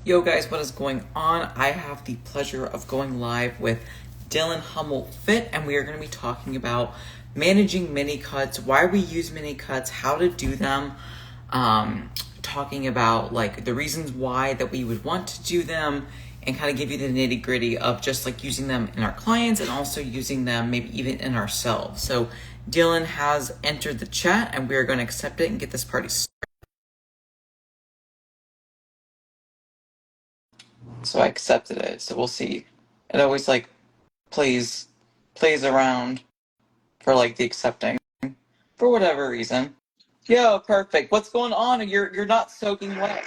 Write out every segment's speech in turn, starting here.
Yo guys, what is going on? I have the pleasure of going live with Dylan Hummel Fit, and we are going to be talking about managing mini cuts, why we use mini cuts, how to do them, talking about like the reasons why that we would want to do them, and kind of give you the nitty gritty of just like using them in our clients and also using them maybe even in ourselves. So Dylan has entered the chat, and we are going to accept it and get this party started. So I accepted it. So we'll see. It always like plays around for like the accepting for whatever reason. Yo, perfect. What's going on? You're not soaking wet.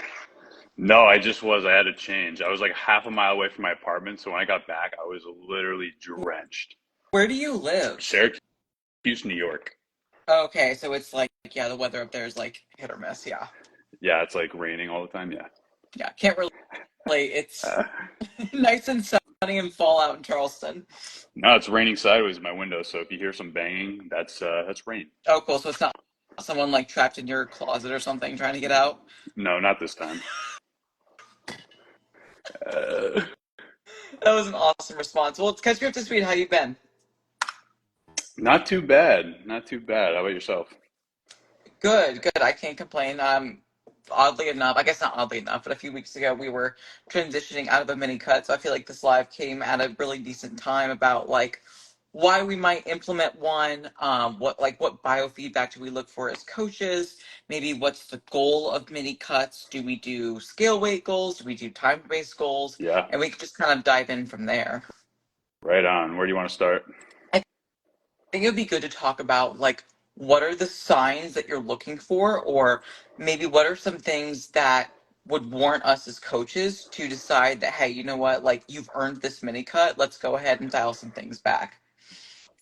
No, I just was. I had to change. I was like half a mile away from my apartment, so when I got back, I was literally drenched. Where do you live? Syracuse, New York. Okay, so it's like yeah, the weather up there is like hit or miss. Yeah, Yeah, it's like raining all the time. Yeah. yeah. Can't relate. It's Uh, nice and sunny in Fallout in Charleston. no, it's raining sideways in my window, so if you hear some banging, that's rain. Oh, cool. So it's not someone like trapped in your closet or something trying to get out. No, not this time. Uh, That was an awesome response. Well, let's catch you up to speed. How you been? Not too bad. Not too bad. How about yourself? Good, good. I can't complain. Oddly enough, I guess not oddly enough, but a few weeks ago we were transitioning out of a mini cut, so I feel like this live came at a really decent time about like why we might implement one, what biofeedback do we look for as coaches, maybe what's the goal of mini cuts? Do we do scale weight goals? Do we do time-based goals? Yeah, And we could just kind of dive in from there. right on. Where do you want to start? I think it would be good to talk about like what are the signs that you're looking for, or maybe what are some things that would warrant us as coaches to decide that, hey, you know what, like you've earned this mini cut. Let's go ahead and dial some things back.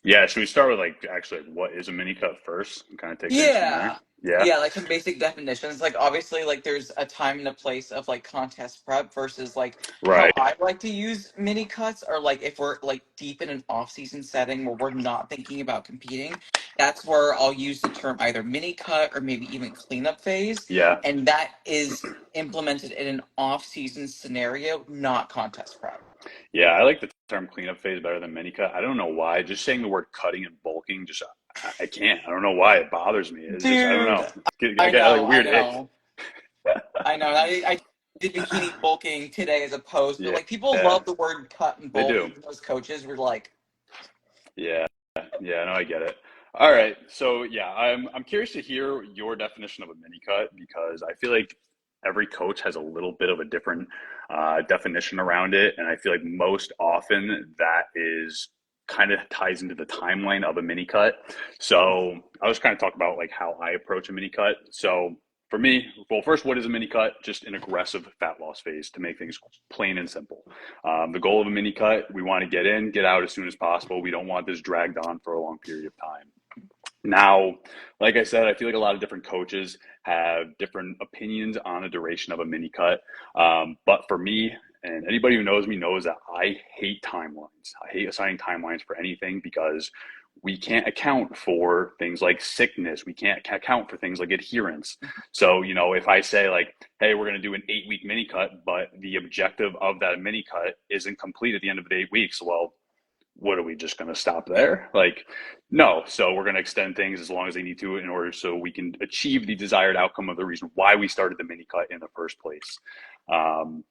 Yeah, should we start with like actually like, what is a mini cut first and kind of take things from there? Yeah. Yeah, Yeah, like some basic definitions. Like obviously like there's a time and a place of like contest prep versus like how right. I like to use mini cuts, or like if we're like deep in an off season setting where we're not thinking about competing, that's where I'll use the term either mini cut or maybe even cleanup phase. Yeah, And that is implemented in an off season scenario, not contest prep. yeah, I like the term cleanup phase better than mini cut. I don't know why. Just saying the word cutting and bulking, just I can't. I don't know why it bothers me. It's just I don't Dude, know. I get like a I weird ick. know. I know. I did bikini bulking today as a post, but Yeah, like people love the word cut and they bulk, do. even those coaches were like, Yeah, yeah, no, I get it. All right, so yeah, I'm curious to hear your definition of a mini cut because I feel like every coach has a little bit of a different definition around it, and I feel like most often that is kind of ties into the timeline of a mini cut. So I was kind of talk about like how I approach a mini cut. So for me, well, first, what is a mini cut? Just an aggressive fat loss phase to make things plain and simple. The goal of a mini cut, we want to get in, get out as soon as possible. We don't want this dragged on for a long period of time. Now, like I said, I feel like a lot of different coaches have different opinions on the duration of a mini cut. But for me, and anybody who knows me knows that I hate timelines. I hate assigning timelines for anything because we can't account for things like sickness. We can't account for things like adherence. So, if I say like, hey, we're going to do an 8 week mini cut, but the objective of that mini cut isn't complete at the end of the 8 weeks, well, what are we just going to stop there? Like, no. So we're going to extend things as long as they need to in order so we can achieve the desired outcome of the reason why we started the mini cut in the first place. Um,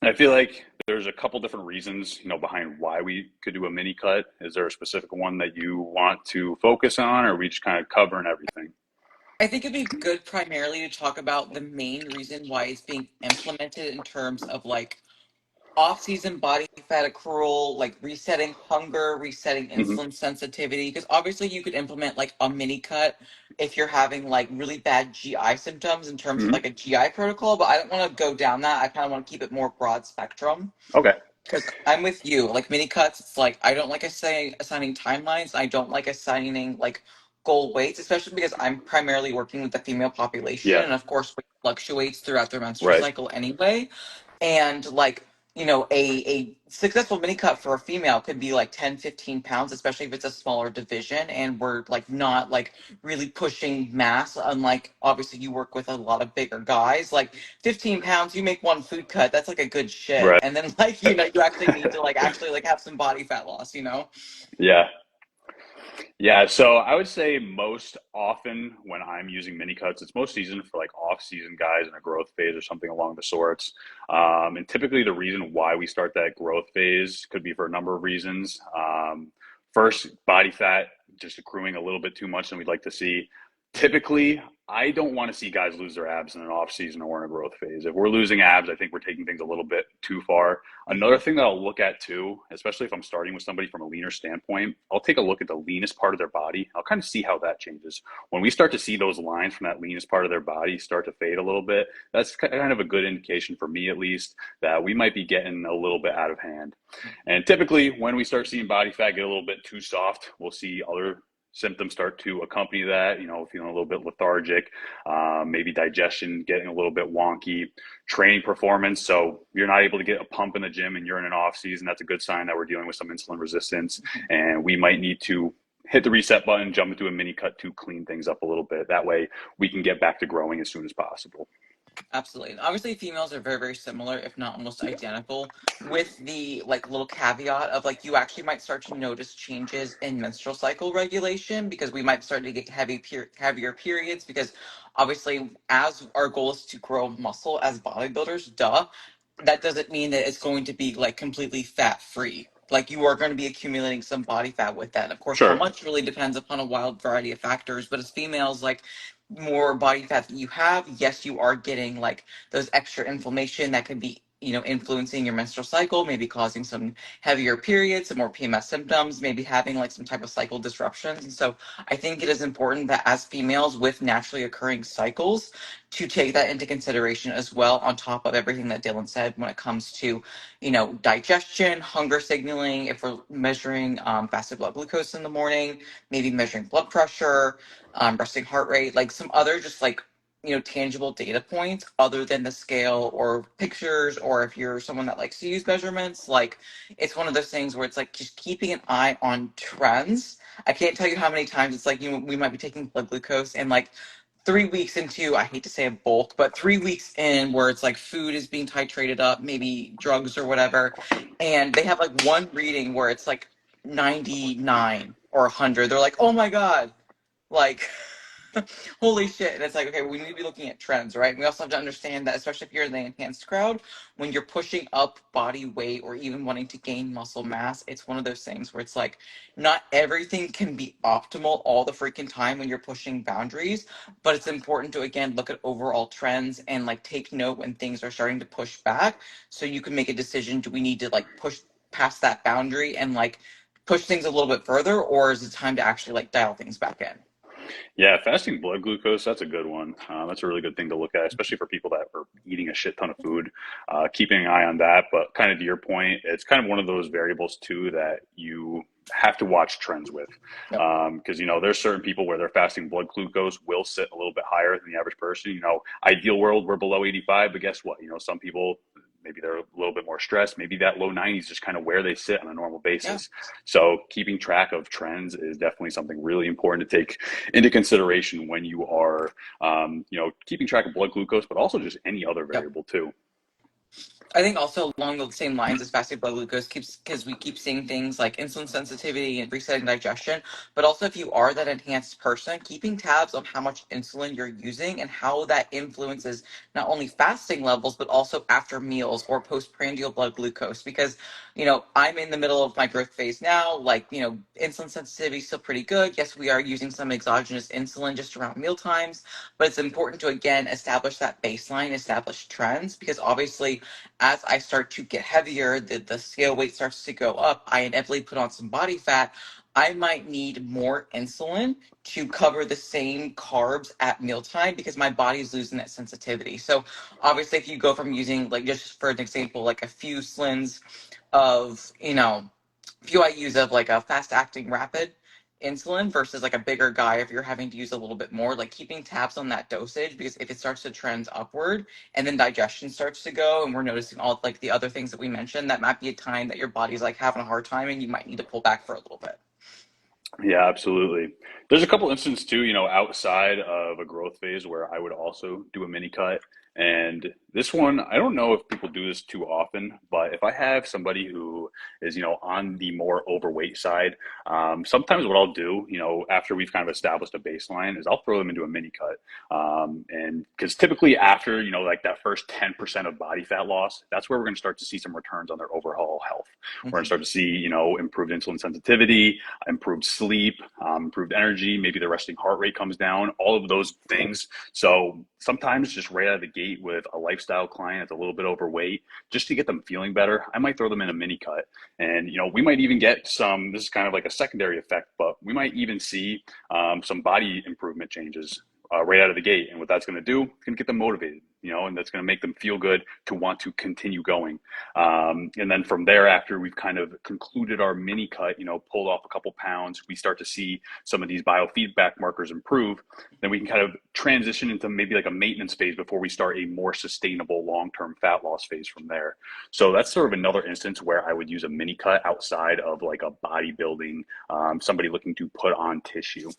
and I feel like there's a couple different reasons, behind why we could do a mini cut. Is there a specific one that you want to focus on, or are we just kind of covering everything? I think it'd be good primarily to talk about the main reason why it's being implemented in terms of like off-season body fat accrual, like resetting hunger, resetting Hmm. insulin sensitivity. Because obviously, you could implement like a mini cut if you're having like really bad GI symptoms in terms of Hmm. like a GI protocol. But I don't want to go down that. I kind of want to keep it more broad spectrum. Okay. Because I'm with you. Like mini cuts, it's like I don't like assigning timelines. I don't like assigning like goal weights, especially because I'm primarily working with the female population, Yeah. and of course, weight fluctuates throughout their menstrual Right. cycle anyway. And like a successful mini cut for a female could be like 10, 15 pounds, especially if it's a smaller division and we're like not like really pushing mass. Unlike obviously you work with a lot of bigger guys, like 15 pounds, you make one food cut, that's like a good shit. Right. And then like, you actually need to like actually like have some body fat loss. Yeah. Yeah, so I would say most often when I'm using mini cuts, it's most season for like off season guys in a growth phase or something along the sorts. And typically the reason why we start that growth phase could be for a number of reasons. First, body fat just accruing a little bit too much than we'd like to see. Typically, I don't want to see guys lose their abs in an off season or in a growth phase. If we're losing abs, I think we're taking things a little bit too far. Another thing that I'll look at too, especially if I'm starting with somebody from a leaner standpoint, I'll take a look at the leanest part of their body. I'll kind of see how that changes. When we start to see those lines from that leanest part of their body start to fade a little bit, that's kind of a good indication for me at least that we might be getting a little bit out of hand. And typically, when we start seeing body fat get a little bit too soft, we'll see other symptoms start to accompany that, feeling a little bit lethargic, maybe digestion getting a little bit wonky, training performance. So you're not able to get a pump in the gym and you're in an off season. That's a good sign that we're dealing with some insulin resistance and we might need to hit the reset button, jump into a mini cut to clean things up a little bit. That way we can get back to growing as soon as possible. Absolutely. And obviously females are very, very similar, if not almost identical, with the like little caveat of like you actually might start to notice changes in menstrual cycle regulation because we might start to get heavier periods because obviously as our goal is to grow muscle as bodybuilders, duh, that doesn't mean that it's going to be like completely fat free. Like you are going to be accumulating some body fat with that. Of course, how Sure. much really depends upon a wild variety of factors. But as females, like more body fat that you have, yes, you are getting like those extra inflammation that could be, influencing your menstrual cycle, maybe causing some heavier periods, some more PMS symptoms, maybe having like some type of cycle disruptions. And so I think it is important that as females with naturally occurring cycles to take that into consideration as well, on top of everything that Dylan said when it comes to, digestion, hunger signaling, if we're measuring fasted blood glucose in the morning, maybe measuring blood pressure, resting heart rate, like some other just like tangible data points other than the scale or pictures, or if you're someone that likes to use measurements, like it's one of those things where it's like just keeping an eye on trends. I can't tell you how many times it's like we might be taking blood glucose and like 3 weeks into, I hate to say a bulk, but 3 weeks in where it's like food is being titrated up, maybe drugs or whatever, and they have like one reading where it's like 99 or 100. They're like, oh my God, like, holy shit. And it's like, okay, we need to be looking at trends, right? We also have to understand that, especially if you're in the enhanced crowd, when you're pushing up body weight or even wanting to gain muscle mass, it's one of those things where it's like, not everything can be optimal all the freaking time when you're pushing boundaries, but it's important to, again, look at overall trends and like take note when things are starting to push back so you can make a decision. Do we need to like push past that boundary and like push things a little bit further, or is it time to actually like dial things back in? Yeah, fasting blood glucose, that's a good one. That's a really good thing to look at, especially for people that are eating a shit ton of food. Keeping an eye on that. But kind of to your point, it's kind of one of those variables too that you have to watch trends with. Yep. Because, there's certain people where their fasting blood glucose will sit a little bit higher than the average person. Ideal world, we're below 85, but guess what? Some people, maybe they're a little bit more stressed. Maybe that low 90s just kind of where they sit on a normal Yeah. basis. So keeping track of trends is definitely something really important to take into consideration when you are, keeping track of blood glucose, but also just any other Yep. variable too. I think also along the same lines as fasting blood glucose keeps, because we keep seeing things like insulin sensitivity and resetting digestion, but also if you are that enhanced person, keeping tabs on how much insulin you're using and how that influences not only fasting levels but also after meals or postprandial blood glucose. Because I'm in the middle of my growth phase now. Like insulin sensitivity is still pretty good. Yes, we are using some exogenous insulin just around meal times, but it's important to again establish that baseline, establish trends, because obviously as I start to get heavier, the scale weight starts to go up, I inevitably put on some body fat. I might need more insulin to cover the same carbs at mealtime because my body's losing that sensitivity. So obviously if you go from using, like, just for an example, like a few slins of, few IUs of like a fast acting rapid, insulin versus like a bigger guy if you're having to use a little bit more, like keeping tabs on that dosage, because if it starts to trend upward and then digestion starts to go and we're noticing all like the other things that we mentioned, that might be a time that your body's like having a hard time and you might need to pull back for a little bit. Yeah, absolutely. There's a couple instances too, outside of a growth phase where I would also do a mini cut. And this one, I don't know if people do this too often, but if I have somebody who is, on the more overweight side, sometimes what I'll do, after we've kind of established a baseline, is I'll throw them into a mini cut. And because typically after, like that first 10% of body fat loss, that's where we're going to start to see some returns on their overall health. We're going to Mhm. start to see, improved insulin sensitivity, improved sleep, improved energy, maybe the resting heart rate comes down, all of those things. So sometimes just right out of the gate with a lifestyle client that's a little bit overweight, just to get them feeling better, I might throw them in a mini cut. And, we might even get some, this is kind of like a secondary effect, but we might even see some body improvement changes right out of the gate. And what that's going to do, it's going to get them motivated, and that's going to make them feel good to want to continue going. And then from there, after we've kind of concluded our mini cut, pulled off a couple pounds, we start to see some of these biofeedback markers improve. Then we can kind of transition into maybe like a maintenance phase before we start a more sustainable long-term fat loss phase from there. So that's sort of another instance where I would use a mini cut outside of like a bodybuilding, somebody looking to put on tissue.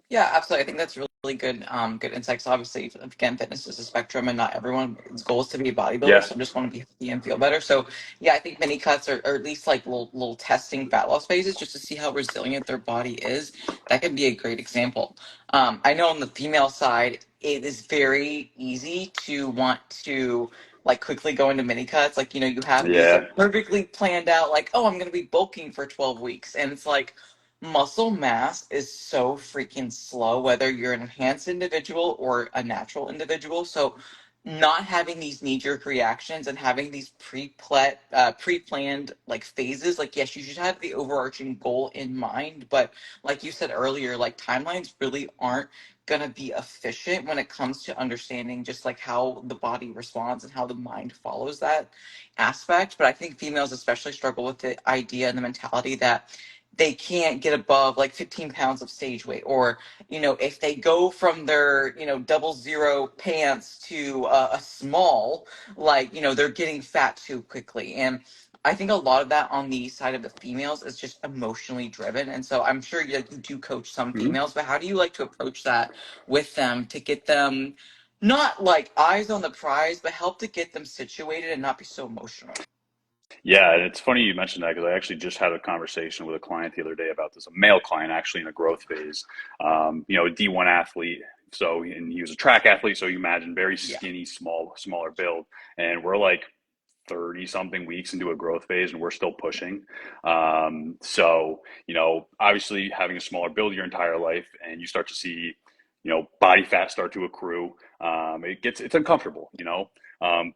Yeah, absolutely. I think that's really good, good insights. Obviously, again, fitness is a spectrum, and not everyone's goal is to be a bodybuilder. Yeah. Some just want to be healthy and feel better. So, yeah, I think mini cuts or at least like little testing fat loss phases just to see how resilient their body is. That can be a great example. I know on the female side, it is very easy to want to like quickly go into mini cuts. Like, you have these Yeah. like perfectly planned out, like, oh, I'm going to be bulking for 12 weeks, and it's like muscle mass is so freaking slow, whether you're an enhanced individual or a natural individual. So, not having these knee jerk reactions and having these pre-planned like phases, like yes, you should have the overarching goal in mind, but like you said earlier, like timelines really aren't gonna be efficient when it comes to understanding just like how the body responds and how the mind follows that aspect. But I think females especially struggle with the idea and the mentality that they can't get above like 15 pounds of stage weight, or if they go from their 00 pants to a small, like they're getting fat too quickly. And I think a lot of that on the side of the females is just emotionally driven. And so I'm sure you do coach some Mhm. females, but how do you like to approach that with them to get them not like eyes on the prize, but help to get them situated and not be so emotional? Yeah, and it's funny you mentioned that because I actually just had a conversation with a client the other day about this, a male client actually in a growth phase, a D1 athlete. So, and he was a track athlete. So you imagine very Yeah. skinny, smaller build. And we're like 30 something weeks into a growth phase and we're still pushing. So, obviously having a smaller build your entire life and you start to see, body fat start to accrue. It's uncomfortable,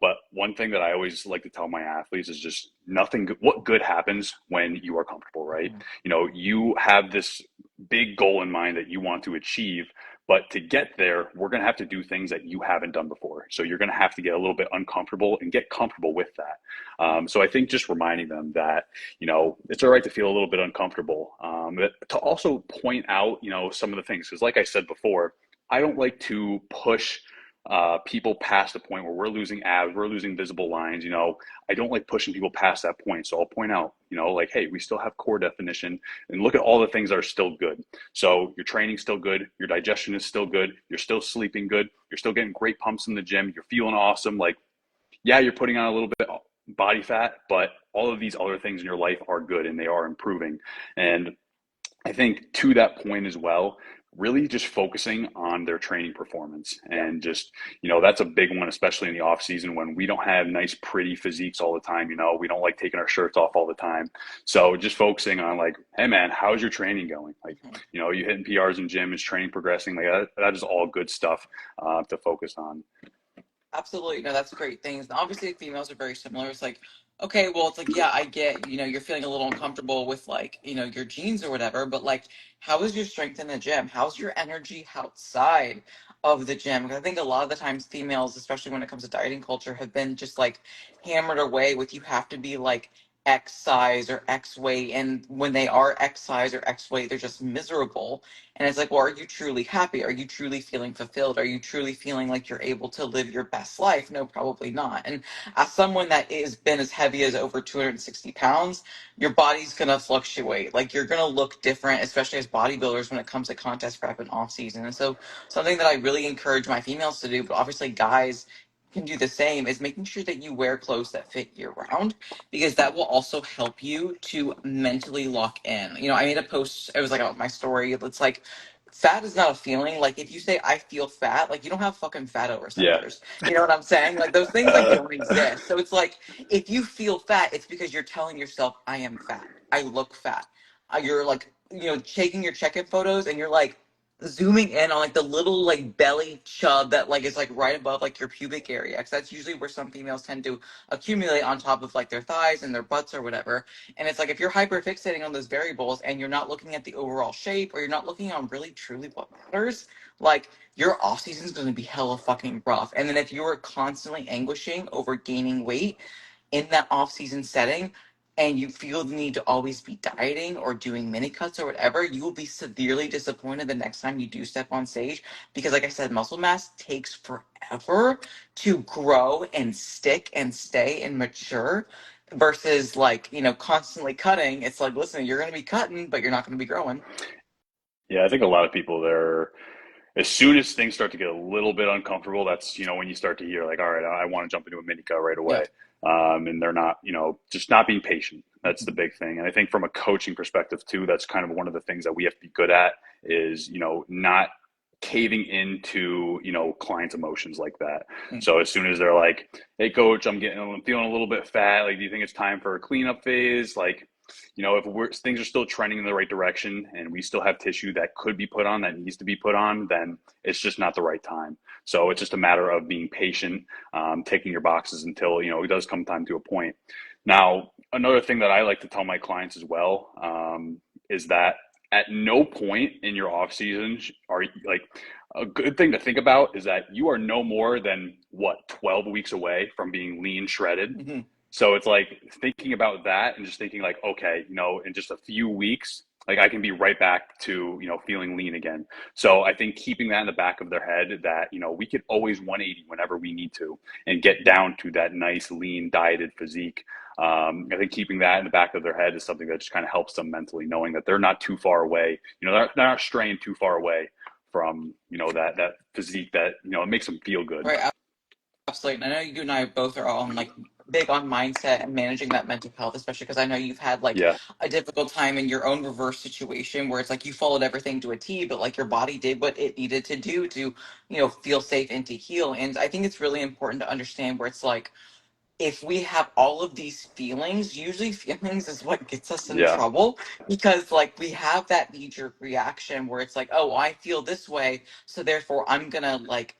but one thing that I always like to tell my athletes is just nothing, what good happens when you are comfortable, right? Mhm. You have this big goal in mind that you want to achieve, but to get there, we're going to have to do things that you haven't done before. So you're going to have to get a little bit uncomfortable and get comfortable with that. So I think just reminding them that, it's all right to feel a little bit uncomfortable, but to also point out, some of the things, because like I said before, I don't like to push people past the point where we're losing abs, we're losing visible lines. I don't like pushing people past that point. So I'll point out, like, hey, we still have core definition and look at all the things that are still good. So your training's still good, your digestion is still good, you're still sleeping good, you're still getting great pumps in the gym, you're feeling awesome. Like, yeah, you're putting on a little bit of body fat, but all of these other things in your life are good and they are improving. And I think to that point as well, really just focusing on their training performance Yeah. and just, that's a big one, especially in the off season when we don't have nice, pretty physiques all the time. We don't like taking our shirts off all the time. So just focusing on like, hey man, how's your training going? Like, Mhm. you hitting PRs in gym, is training progressing? Like that is all good stuff to focus on. Absolutely. No, that's great things. Obviously, females are very similar. It's like, okay, well, it's like, yeah, I get, you're feeling a little uncomfortable with like, your jeans or whatever, but like, how is your strength in the gym? How's your energy outside of the gym? Because I think a lot of the times females, especially when it comes to dieting culture, have been just like hammered away with you have to be like X size or X weight, and when they are X size or X weight, they're just miserable. And it's like, well, are you truly happy? Are you truly feeling fulfilled? Are you truly feeling like you're able to live your best life? No, probably not. And as someone that has been as heavy as over 260 pounds, your body's gonna fluctuate. Like you're gonna look different, especially as bodybuilders when it comes to contest prep and off season. And so something that I really encourage my females to do, but obviously guys can do the same, is making sure that you wear clothes that fit year round, because that will also help you to mentally lock in. You know, I made a post, it was like on my story. It's like, fat is not a feeling. Like, if you say, I feel fat, like, you don't have fucking fat Yeah. receptors. You know what I'm saying? Like, those things, like, don't exist. So it's like, if you feel fat, it's because you're telling yourself, I am fat. I look fat. You're like, you know, taking your check in photos and you're like, zooming in on like the little like belly chub that like is like right above like your pubic area, because that's usually where some females tend to accumulate on top of like their thighs and their butts or whatever. And it's like, if you're hyper fixating on those variables and you're not looking at the overall shape, or you're not looking on really truly what matters, like your off season is going to be hella fucking rough. And then if you're constantly anguishing over gaining weight in that off season setting, and you feel the need to always be dieting or doing mini cuts or whatever, you will be severely disappointed the next time you do step on stage. Because, like I said, muscle mass takes forever to grow and stick and stay and mature, versus like, you know, constantly cutting. It's like, listen, you're going to be cutting, but you're not going to be growing. Yeah, I think a lot of people there, as soon as things start to get a little bit uncomfortable, that's, when you start to hear like, all right, I want to jump into a mini cut right away. Yep. And they're not, just not being patient. That's the big thing. And I think from a coaching perspective too, that's kind of one of the things that we have to be good at is, not caving into, clients' emotions like that. Mm. So as soon as they're like, hey coach, I'm feeling a little bit fat. Like, do you think it's time for a cleanup phase? Like, if things are still trending in the right direction and we still have tissue that could be put on, that needs to be put on, then it's just not the right time. So it's just a matter of being patient, taking your boxes until, it does come time to a point. Now, another thing that I like to tell my clients as well, is that at no point in your off season are like, a good thing to think about is that you are no more than 12 weeks away from being lean shredded. Mm-hmm. So it's like thinking about that and just thinking like, okay, in just a few weeks, like I can be right back to, feeling lean again. So I think keeping that in the back of their head that, we could always 180 whenever we need to and get down to that nice, lean, dieted physique. I think keeping that in the back of their head is something that just kind of helps them mentally, knowing that they're not too far away. They're not straying too far away from, that physique that, it makes them feel good. Right. Absolutely. And I know you and I both are on like big on mindset and managing that mental health, especially because I know you've had like Yeah. a difficult time in your own reverse situation where it's like you followed everything to a T, but like your body did what it needed to do to, you know, feel safe and to heal. And I think it's really important to understand where it's like, if we have all of these feelings, usually feelings is what gets us in Yeah. trouble, because like we have that knee jerk reaction where it's like, oh, I feel this way, so therefore I'm gonna like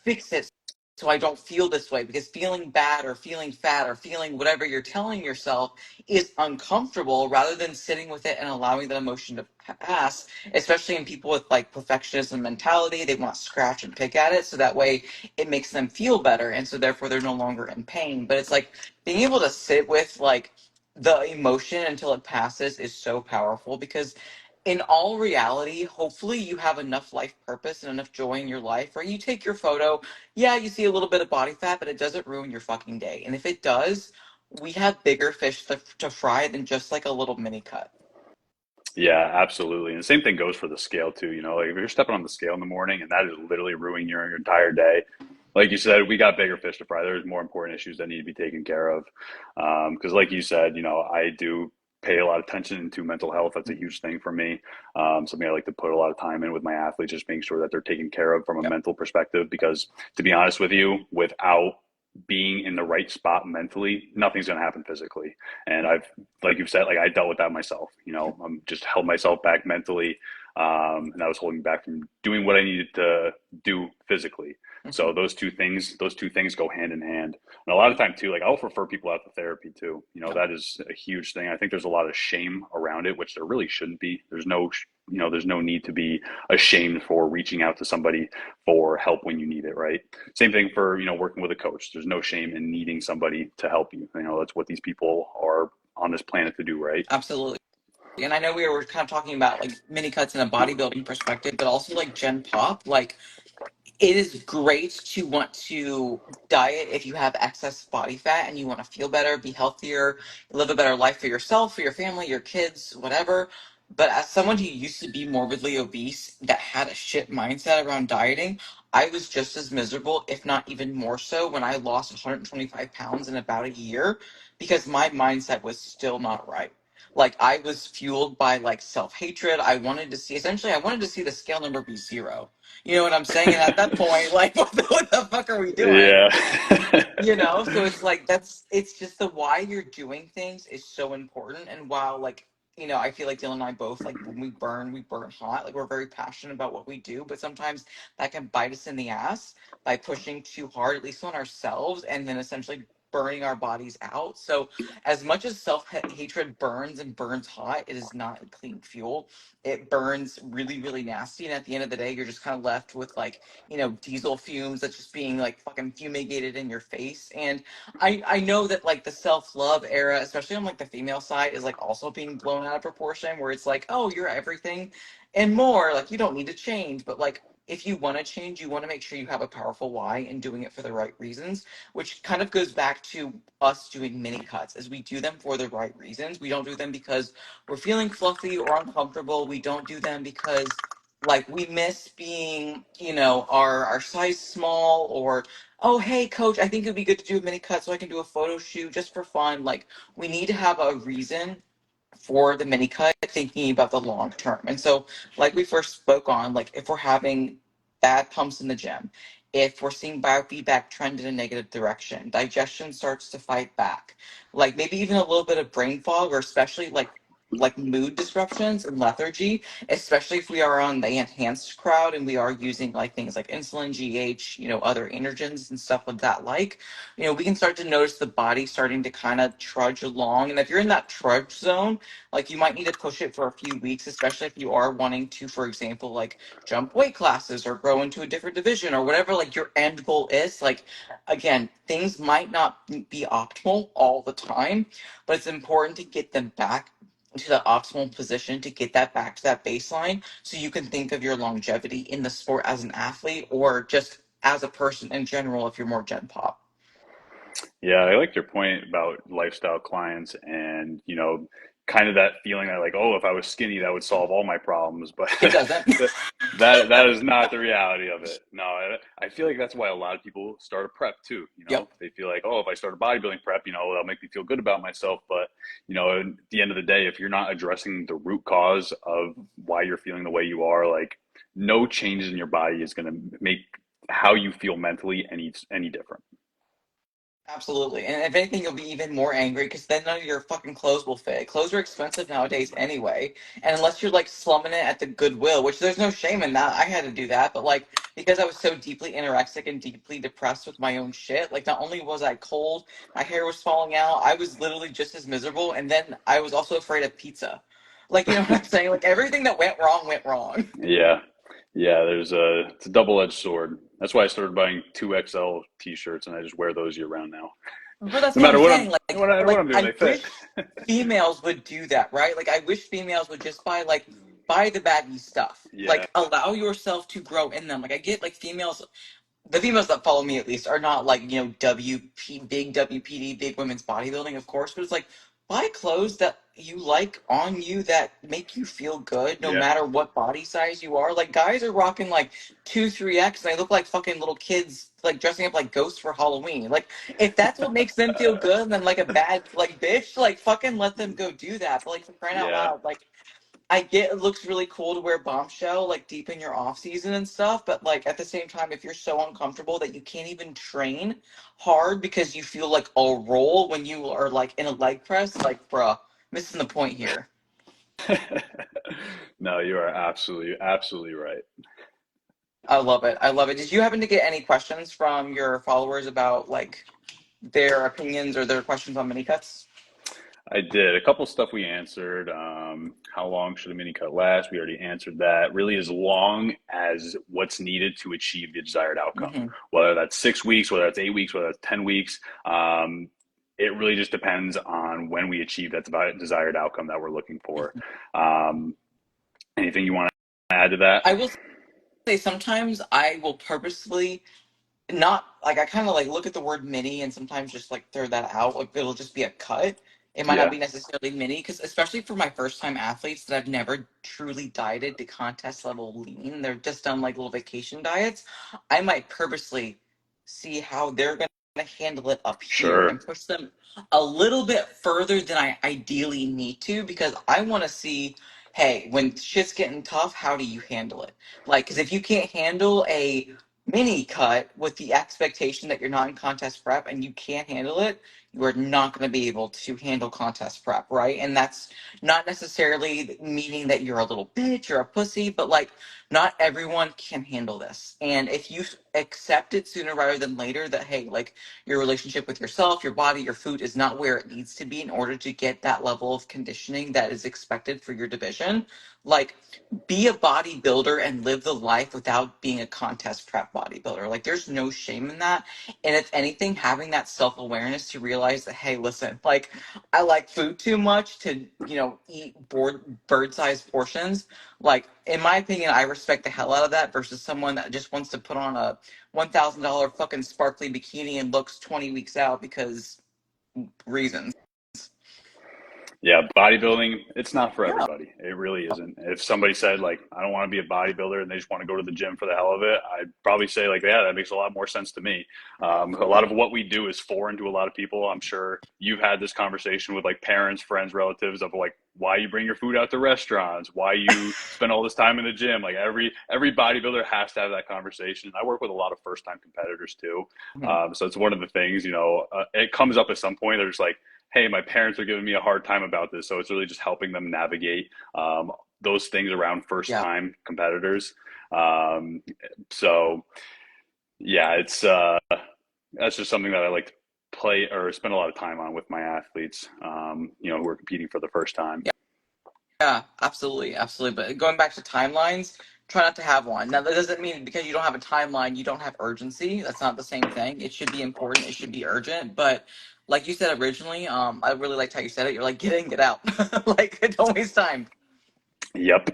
fix it so I don't feel this way, because feeling bad or feeling fat or feeling whatever you're telling yourself is uncomfortable, rather than sitting with it and allowing the emotion to pass, especially in people with like perfectionism mentality. They want to scratch and pick at it so that way it makes them feel better, and so therefore they're no longer in pain. But it's like being able to sit with like the emotion until it passes is so powerful, because in all reality, hopefully you have enough life purpose and enough joy in your life where you take your photo. Yeah, you see a little bit of body fat, but it doesn't ruin your fucking day. And if it does, we have bigger fish to fry than just like a little mini cut. Yeah, absolutely. And the same thing goes for the scale too. Like if you're stepping on the scale in the morning and that is literally ruining your entire day, like you said, we got bigger fish to fry. There's more important issues that need to be taken care of. Because like you said, I do pay a lot of attention to mental health. That's a huge thing for me. Something I like to put a lot of time in with my athletes, just making sure that they're taken care of from a Yep. mental perspective. Because to be honest with you, without being in the right spot mentally, nothing's going to happen physically. And like you've said, like I dealt with that myself. I'm just held myself back mentally, and I was holding back from doing what I needed to do physically. Mhm. So those two things go hand in hand. And a lot of time too, like I'll refer people out to therapy too. Yep. That is a huge thing. I think there's a lot of shame around it, which there really shouldn't be. There's no need to be ashamed for reaching out to somebody for help when you need it, right? Same thing for, working with a coach. There's no shame in needing somebody to help you. That's what these people are on this planet to do right. Absolutely. And I know we were kind of talking about like mini cuts in a bodybuilding perspective, but also like Gen Pop, like it is great to want to diet if you have excess body fat and you want to feel better, be healthier, live a better life for yourself, for your family, your kids, whatever. But as someone who used to be morbidly obese that had a shit mindset around dieting, I was just as miserable, if not even more so, when I lost 125 pounds in about a year because my mindset was still not right. Like I was fueled by like self-hatred. I wanted to see the scale number be zero. You know what I'm saying? And at that point, like, what the fuck are we doing? Yeah. So it's like it's just the why you're doing things is so important. And while like, I feel like Dylan and I both like when we burn hot. Like we're very passionate about what we do, but sometimes that can bite us in the ass by pushing too hard, at least on ourselves, and then essentially burning our bodies out. So as much as self-hatred burns and burns hot, it is not a clean fuel. It burns really, really nasty. And at the end of the day, you're just kind of left with like, diesel fumes that's just being like fucking fumigated in your face. And I know that like the self love era, especially on like the female side, is like also being blown out of proportion where it's like, oh, you're everything and more. Like you don't need to change. But like if you want to change, you want to make sure you have a powerful why and doing it for the right reasons, which kind of goes back to us doing mini cuts as we do them for the right reasons. We don't do them because we're feeling fluffy or uncomfortable. We don't do them because like we miss being, our size small or oh hey coach, I think it'd be good to do a mini cut so I can do a photo shoot just for fun. Like we need to have a reason for the mini cut, thinking about the long term. And so, like we first spoke on, like if we're having bad pumps in the gym, if we're seeing biofeedback trend in a negative direction, digestion starts to fight back, like maybe even a little bit of brain fog, or especially like mood disruptions and lethargy, especially if we are on the enhanced crowd and we are using like things like insulin, GH, other androgens and stuff like that. Like, we can start to notice the body starting to kind of trudge along. And if you're in that trudge zone, like you might need to push it for a few weeks, especially if you are wanting to, for example, like jump weight classes or grow into a different division or whatever like your end goal is. Like again, things might not be optimal all the time, but it's important to get them back to the optimal position, to get that back to that baseline so you can think of your longevity in the sport as an athlete or just as a person in general if you're more gen pop. Yeah, I like your point about lifestyle clients and, kind of that feeling that like, oh, if I was skinny, that would solve all my problems. But It doesn't. that is not the reality of it. No, I feel like that's why a lot of people start a prep too. Yep. They feel like, oh, if I start a bodybuilding prep, that'll make me feel good about myself. But, at the end of the day, if you're not addressing the root cause of why you're feeling the way you are, like no changes in your body is going to make how you feel mentally any different. Absolutely. And if anything, you'll be even more angry because then none of your fucking clothes will fit. Clothes are expensive nowadays anyway. And unless you're like slumming it at the Goodwill, which there's no shame in that. I had to do that. But like, because I was so deeply anorexic and deeply depressed with my own shit, like, not only was I cold, my hair was falling out, I was literally just as miserable. And then I was also afraid of pizza. Like, you know what I'm saying? Like, everything that went wrong went wrong. Yeah. Yeah, it's a double-edged sword. That's why I started buying 2XL t-shirts and I just wear those year round now. But that's No what I'm matter saying. what I'm doing, I they fit. wish females would do that, right? Like, I wish females would just buy the baggy stuff. Yeah. Like, allow yourself to grow in them. Like, I get like the females that follow me at least are not like, big WPD, big women's bodybuilding, of course, but it's like buy clothes that you like on you that make you feel good no Yeah. matter what body size you are. Like guys are rocking like 2, 3X and they look like fucking little kids like dressing up like ghosts for Halloween. Like if that's what makes them feel good, then like a bad like bitch, like fucking let them go do that. But like for crying out Yeah. loud, like I get it looks really cool to wear bombshell like deep in your off season and stuff, but like at the same time, if you're so uncomfortable that you can't even train hard because you feel like a roll when you are like in a leg press, like bruh, missing the point here. No, you are absolutely right. I love it. I love it. Did you happen to get any questions from your followers about like their opinions or their questions on mini cuts? I did. A couple stuff we answered. How long should a mini cut last? We already answered that. Really, as long as what's needed to achieve the desired outcome, Hmm. whether that's 6 weeks, whether that's 8 weeks, whether that's 10 weeks. it really just depends on when we achieve that desired outcome that we're looking for. Um, Anything you want to add to that? I will say sometimes I will purposely not like I kind of like look at the word mini and sometimes just like throw that out. Like it'll just be a cut. It might not Yeah, be necessarily mini because especially for my first time athletes that have never truly dieted to contest level lean, they're just done like little vacation diets. I might purposely see how they're gonna handle it up here sure. and push them a little bit further than I ideally need to because I want to see, hey, when shit's getting tough, how do you handle it? Like, because if you can't handle a mini cut with the expectation that you're not in contest prep and you can't handle it, you are not going to be able to handle contest prep, right? And that's not necessarily meaning that you're a little bitch or a pussy, but like not everyone can handle this. And if you accept it sooner rather than later that, hey, like your relationship with yourself, your body, your food is not where it needs to be in order to get that level of conditioning that is expected for your division, like be a bodybuilder and live the life without being a contest prep bodybuilder. Like there's no shame in that. And if anything, having that self-awareness to realize that, hey, listen, like I like food too much to, eat bird-sized portions. Like, in my opinion, I respect the hell out of that versus someone that just wants to put on a $1,000 fucking sparkly bikini and looks 20 weeks out because reasons. Yeah, bodybuilding, it's not for Yeah. everybody. It really isn't. If somebody said like, I don't want to be a bodybuilder and they just want to go to the gym for the hell of it, I'd probably say like, yeah, that makes a lot more sense to me. A lot of what we do is foreign to a lot of people. I'm sure you've had this conversation with like parents, friends, relatives of like why you bring your food out to restaurants, why you spend all this time in the gym. Like every bodybuilder has to have that conversation. I work with a lot of first time competitors too, Mhm. so it's one of the things. It comes up at some point. They're just like, hey, my parents are giving me a hard time about this. So it's really just helping them navigate those things around first Yeah. time competitors. Um, so yeah, it's that's just something that I like to play or spend a lot of time on with my athletes, who are competing for the first time. Yeah, absolutely, absolutely. But going back to timelines, try not to have one. Now, that doesn't mean because you don't have a timeline, you don't have urgency. That's not the same thing. It should be important. It should be urgent. But like you said originally, I really liked how you said it. You're like, get in, get out. Like, don't waste time. Yep.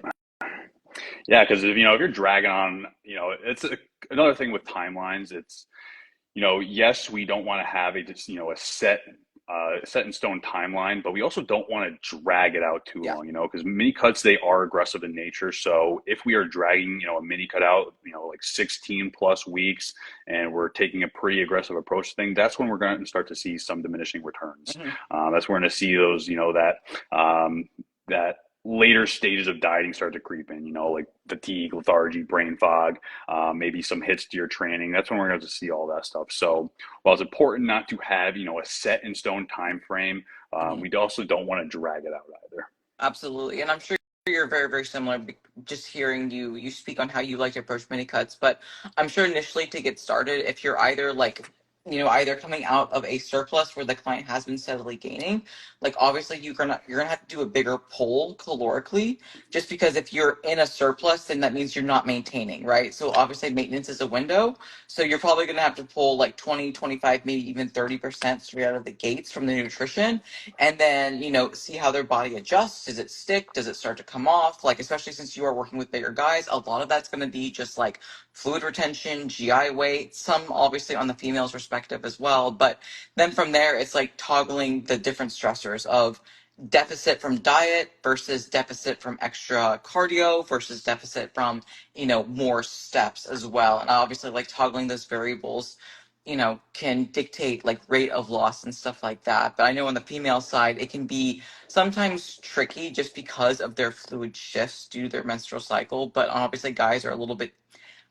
Yeah, because if you're dragging on, another thing with timelines. It's yes, we don't want to have a set in stone timeline, but we also don't want to drag it out too Yeah. long, because mini cuts, they are aggressive in nature. So if we are dragging, a mini cut out, like 16 plus weeks, and we're taking a pretty aggressive approach to things, that's when we're going to start to see some diminishing returns. Hmm. That's when we're going to see those, that later stages of dieting start to creep in, like fatigue, lethargy, brain fog, maybe some hits to your training. That's when we're going to see all that stuff. So while it's important not to have, a set in stone time frame, Hmm. we also don't want to drag it out either. Absolutely. And I'm sure you're very, very similar. Just hearing you speak on how you like to approach mini cuts, but I'm sure initially to get started, if you're either like, either coming out of a surplus where the client has been steadily gaining, like obviously you're gonna have to do a bigger pull calorically, just because if you're in a surplus, then that means you're not maintaining, right? So obviously maintenance is a window. So you're probably gonna have to pull like 20, 25, maybe even 30% straight out of the gates from the nutrition and then see how their body adjusts. Does it stick? Does it start to come off? Like, especially since you are working with bigger guys, a lot of that's going to be just like fluid retention, GI weight, some obviously on the female's perspective as well, but then from there it's like toggling the different stressors of deficit from diet versus deficit from extra cardio versus deficit from more steps as well, and obviously like toggling those variables can dictate like rate of loss and stuff like that. But I know on the female side, it can be sometimes tricky just because of their fluid shifts due to their menstrual cycle. But obviously, guys are a little bit,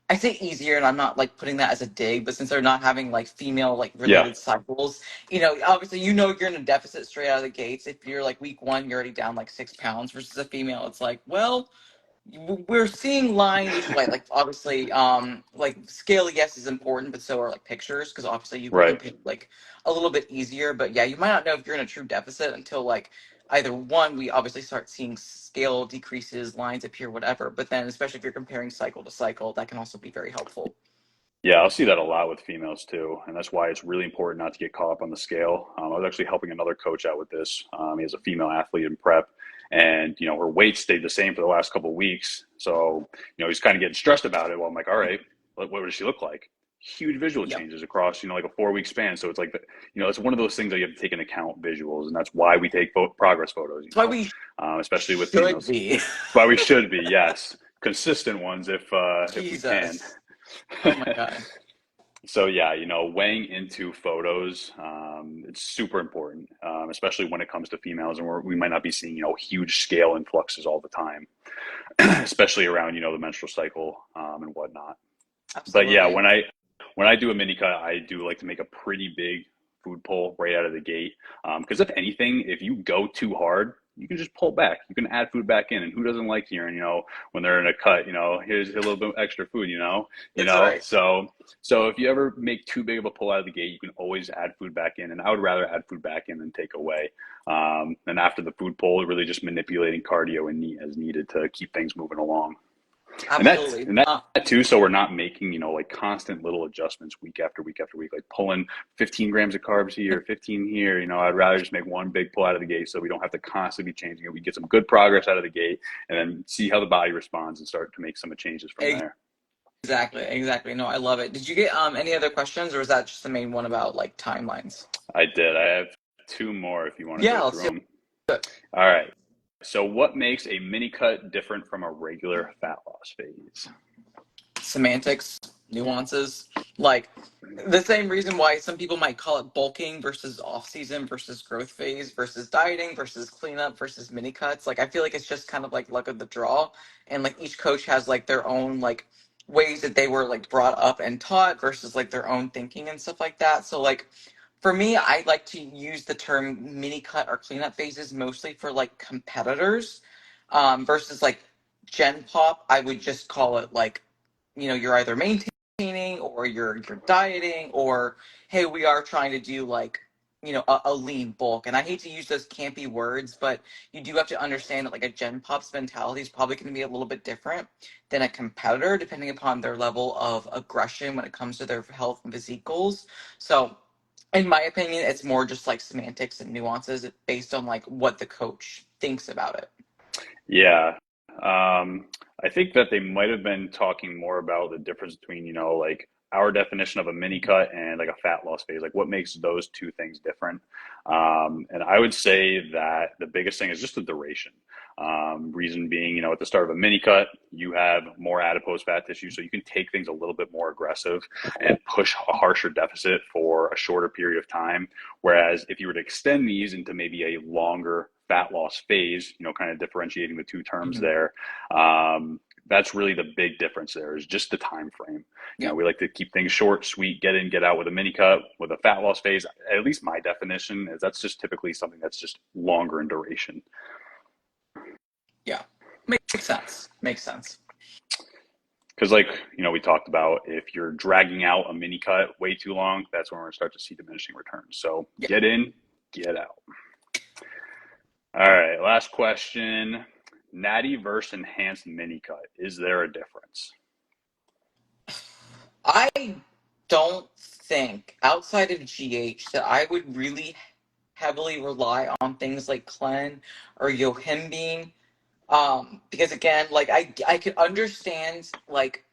I say easier, and I'm not like putting that as a dig, but since they're not having like female like Yeah, related cycles, obviously you're in a deficit straight out of the gates. If you're like week one, you're already down like 6 pounds versus a female, it's like, well, we're seeing lines like obviously like scale, yes, is important, but so are like pictures because obviously you can right. compare like a little bit easier. But yeah, you might not know if you're in a true deficit until like either one, we obviously start seeing scale decreases, lines appear, whatever. But then especially if you're comparing cycle to cycle, that can also be very helpful. Yeah, I'll see that a lot with females too, and that's why it's really important not to get caught up on the scale. I was actually helping another coach out with this. He has a female athlete in prep, and her weight stayed the same for the last couple of weeks. So he's kind of getting stressed about it. Well, I'm like, all right, what does she look like? Huge visual Yep. changes across like a 4 week span. So it's like it's one of those things that you have to take into account visuals, and that's why we take progress photos. That's why we Especially with should females. be. Why we should be, yes, consistent ones if we can. Jesus. Oh my God. So yeah, weighing into photos, it's super important, especially when it comes to females, and we might not be seeing huge scale influxes all the time, especially around the menstrual cycle and whatnot. But yeah, Absolutely. when I do a mini cut, I do like to make a pretty big food pull right out of the gate. Because if anything, if you go too hard, you can just pull back. You can add food back in, and who doesn't like hearing, when they're in a cut, here's a little bit extra food, That's right. So if you ever make too big of a pull out of the gate, you can always add food back in, and I would rather add food back in than take away. And after the food pull, really just manipulating cardio and as needed to keep things moving along. And that Absolutely. and that too, so we're not making, like constant little adjustments week after week after week, like pulling 15 grams of carbs here, 15 here. I'd rather just make one big pull out of the gate so we don't have to constantly be changing it. We get some good progress out of the gate and then see how the body responds and start to make some changes from there. Exactly. Exactly. No, I love it. Did you get any other questions, or was that just the main one about like timelines? I did. I have two more if you want to Yeah, go let's through do them. it. All right. So what makes a mini cut different from a regular fat loss phase? Semantics, nuances, like the same reason why some people might call it bulking versus off season versus growth phase versus dieting versus cleanup versus mini cuts. Like I feel like it's just kind of like luck of the draw, and like each coach has like their own like ways that they were like brought up and taught versus like their own thinking and stuff like that. So like for me, I like to use the term mini cut or cleanup phases mostly for like competitors, versus like Gen Pop. I would just call it like, you're either maintaining or you're dieting, or hey, we are trying to do like, a lean bulk. And I hate to use those campy words, but you do have to understand that like a Gen Pop's mentality is probably going to be a little bit different than a competitor, depending upon their level of aggression when it comes to their health and physique goals. So in my opinion, it's more just like semantics and nuances based on like what the coach thinks about it. Yeah. I think that they might have been talking more about the difference between, like our definition of a mini cut and like a fat loss phase, like what makes those two things different. And I would say that the biggest thing is just the duration. Reason being, at the start of a mini cut, you have more adipose fat tissue, so you can take things a little bit more aggressive and push a harsher deficit for a shorter period of time. Whereas if you were to extend these into maybe a longer fat loss phase, kind of differentiating the two terms Mhm. there. That's really the big difference there is just the time frame. Yeah. We like to keep things short, sweet, get in, get out with a mini cut. With a fat loss phase, at least my definition is that's just typically something that's just longer in duration. Yeah. Makes sense. Makes sense. Because, like, we talked about if you're dragging out a mini cut way too long, that's when we're going to start to see diminishing returns. So Yeah. get in, get out. All right, last question. Natty versus enhanced mini cut. Is there a difference? I don't think outside of GH that I would really heavily rely on things like Clen or Yohimbine. Because again, like I could understand like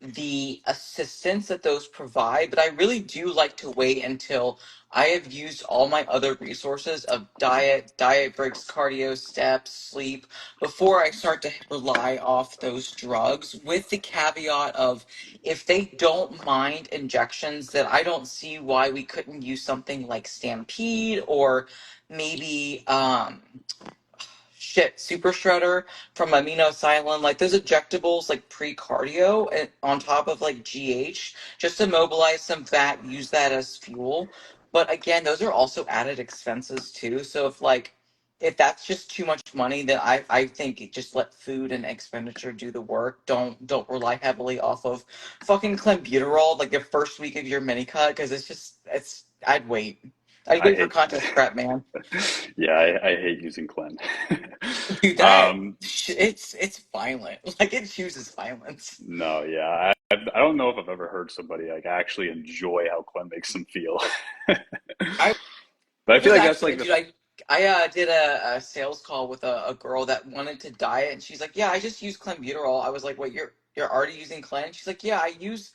the assistance that those provide, but I really do like to wait until I have used all my other resources of diet breaks, cardio, steps, sleep, before I start to rely off those drugs, with the caveat of if they don't mind injections, then I don't see why we couldn't use something like Stampede or maybe super shredder from aminosilin, like those injectables like pre-cardio and on top of like GH, just to mobilize some fat, use that as fuel. But again, those are also added expenses too, so if that's just too much money, then I think it just let food and expenditure do the work. Don't rely heavily off of fucking clenbuterol like the first week of your mini cut, because it's I'd I wait for hate, contest prep, man. yeah, I hate using Clen. Dude, that um, it's violent. Like it chooses violence. no, yeah, I don't know if I've ever heard somebody like actually enjoy how Clem makes them feel. I But I feel was like that's actually, like the dude, I did a sales call with a girl that wanted to diet, and she's like, "Yeah, I just use clenbuterol." I was like, "What? You're already using Clen?" She's like, "Yeah, I use."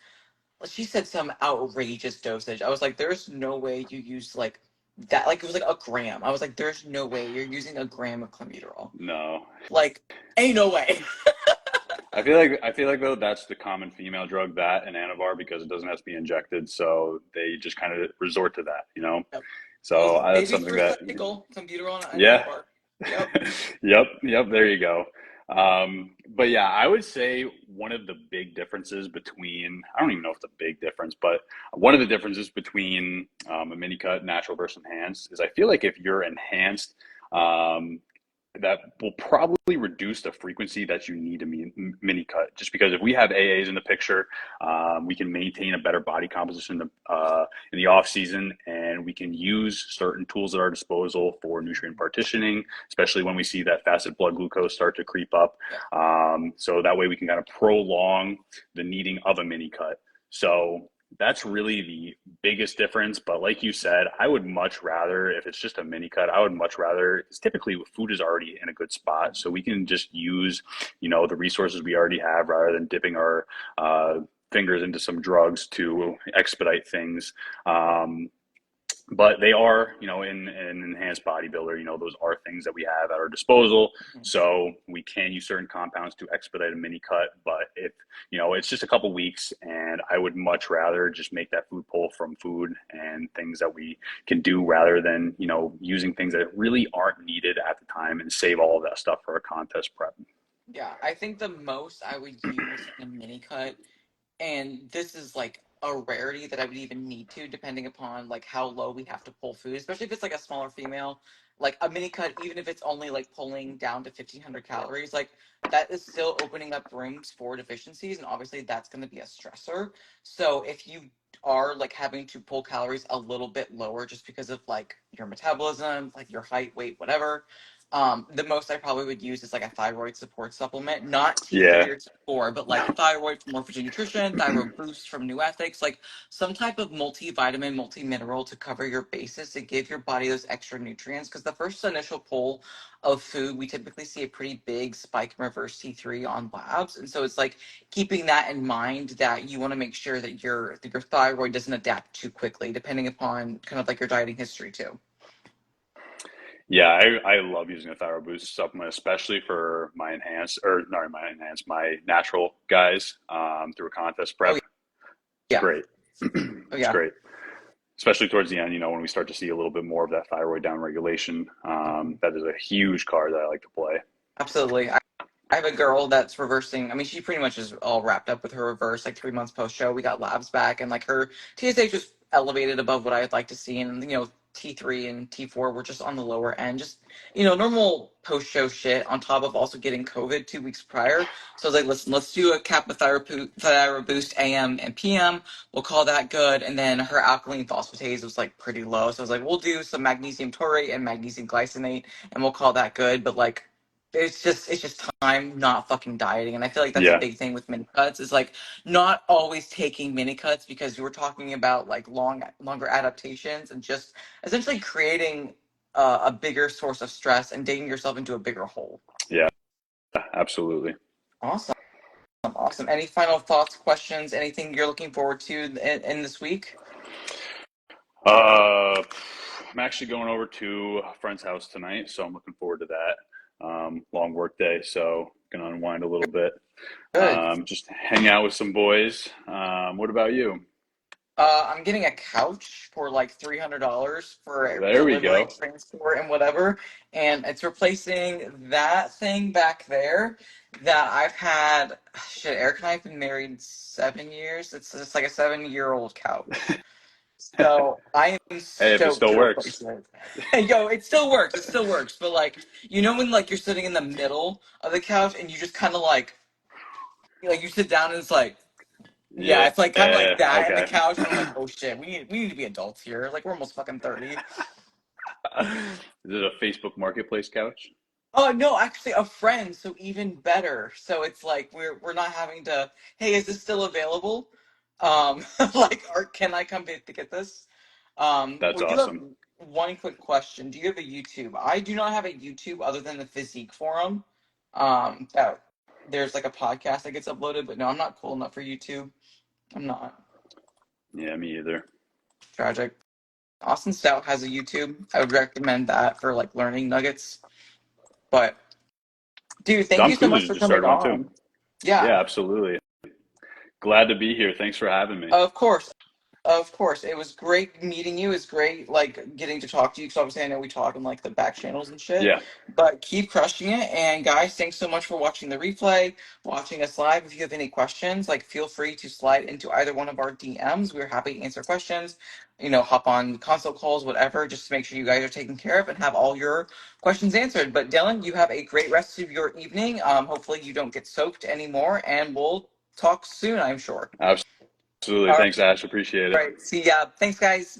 She said some outrageous dosage. I was like, "There's no way you use like that. Like it was like a gram." I was like, "There's no way you're using a gram of clenbuterol. no. Like, ain't no way." I feel like though that's the common female drug, that and Anavar, because it doesn't have to be injected, so they just kind of resort to that, you know. Yep. So Well, that's baby's something first that cycle, clenbuterol and yeah. Anavar. Yep. Yep, there you go. But yeah, I would say one of the big differences between, I don't even know if it's a big difference, but one of the differences between a mini cut, natural versus enhanced, is I feel like if you're enhanced, um, that will probably reduce the frequency that you need a mini cut. Just because if we have AAs in the picture, we can maintain a better body composition in the off season, and we can use certain tools at our disposal for nutrient partitioning, especially when we see that fasted blood glucose start to creep up. Yeah. So that way we can kind of prolong the needing of a mini cut. So that's really the biggest difference. But like you said, I would much rather, if it's just a mini cut, I would much rather, it's typically food is already in a good spot. So we can just use, the resources we already have rather than dipping our fingers into some drugs to expedite things. But they are, in an enhanced bodybuilder, those are things that we have at our disposal. Mhm. So we can use certain compounds to expedite a mini cut. But if, it's just a couple weeks, and I would much rather just make that food pull from food and things that we can do rather than, using things that really aren't needed at the time and save all of that stuff for a contest prep. Yeah, I think the most I would use in a mini cut, and this is like a rarity that I would even need to, depending upon like how low we have to pull food, especially if it's like a smaller female, like a mini cut, even if it's only like pulling down to 1,500 calories, like that is still opening up rooms for deficiencies, and obviously that's going to be a stressor. So if you are like having to pull calories a little bit lower just because of like your metabolism, like your height, weight, whatever, the most I probably would use is like a thyroid support supplement, not T3 Yeah. or T4, but like thyroid from Morphogen Nutrition, thyroid boost from New Ethics, like some type of multivitamin, multi-mineral to cover your bases to give your body those extra nutrients. Because the first initial pull of food, we typically see a pretty big spike in reverse T3 on labs, and so it's like keeping that in mind that you want to make sure that your thyroid doesn't adapt too quickly, depending upon kind of like your dieting history too. Yeah, I love using a thyroid boost supplement, especially for my enhanced, or not my enhanced, my natural guys through a contest Oh prep. It's yeah, great. oh It's yeah. great, especially towards the end, when we start to see a little bit more of that thyroid downregulation. That is a huge card that I like to play. Absolutely. I have a girl that's reversing. I mean, she pretty much is all wrapped up with her reverse. Like 3 months post show, we got labs back, and like her TSH was elevated above what I'd like to see, and T3 and T4 were just on the lower end. Just normal post show shit. On top of also getting COVID 2 weeks prior, so I was like, listen, let's do a kappa thyroid boost AM and PM. We'll call that good. And then her alkaline phosphatase was like pretty low, so I was like, we'll do some magnesium taurate and magnesium glycinate, and we'll call that good. But like it's just time not fucking dieting, and I feel like that's a Yeah, big thing with mini cuts is like not always taking mini cuts because you were talking about like longer adaptations and just essentially creating a bigger source of stress and digging yourself into a bigger hole. yeah, absolutely. Awesome. Awesome. Any final thoughts, questions, anything you're looking forward to in this week? Uh, I'm actually going over to a friend's house tonight, so I'm looking forward to that. Long work day, so gonna unwind a little bit. Good. Just hang out with some boys. What about you? I'm getting a couch for like $300 for a There we delivery, go. transport, and whatever, and it's replacing that thing back there that I've had. Shit, Eric and I have been married 7 years. It's just like a 7-year-old couch. So I am Hey, if it stoked still to works. replace it. Yo, it still works. It still works. But like, when like you're sitting in the middle of the couch and you just kind of like you sit down and it's like. Yeah, Yeah, it's like kind of like that and the okay. couch, and I'm like, oh shit, we need to be adults here. Like we're almost fucking 30. Is it a Facebook Marketplace couch? Oh no, actually a friend, so even better. So it's like we're not having to, hey, is this still available? Like, or can I come to get this? That's We do have awesome. one quick question. Do you have a YouTube? I do not have a YouTube other than the Physique Forum. That there's like a podcast that gets uploaded, but no, I'm not cool enough for YouTube. I'm not. Yeah, me either. Tragic. Austin Stout has a YouTube. I would recommend that for like learning nuggets. But dude, thank Dom you so much Kuzich for just coming started one too. on. Yeah, Yeah, absolutely. Glad to be here. Thanks for having me. of course. Of course, it was great meeting you. It's great, like getting to talk to you. Because obviously, I know we talk in like the back channels and shit. Yeah, But keep crushing it. And guys, thanks so much for watching the replay, watching us live. If you have any questions, like feel free to slide into either one of our DMs. We're happy to answer questions. You know, hop on consult calls, whatever, just to make sure you guys are taken care of and have all your questions answered. But Dylan, you have a great rest of your evening. Hopefully, you don't get soaked anymore, and we'll talk soon. I'm sure. absolutely. All Thanks, Ash. Appreciate it. right. See ya. Thanks, guys.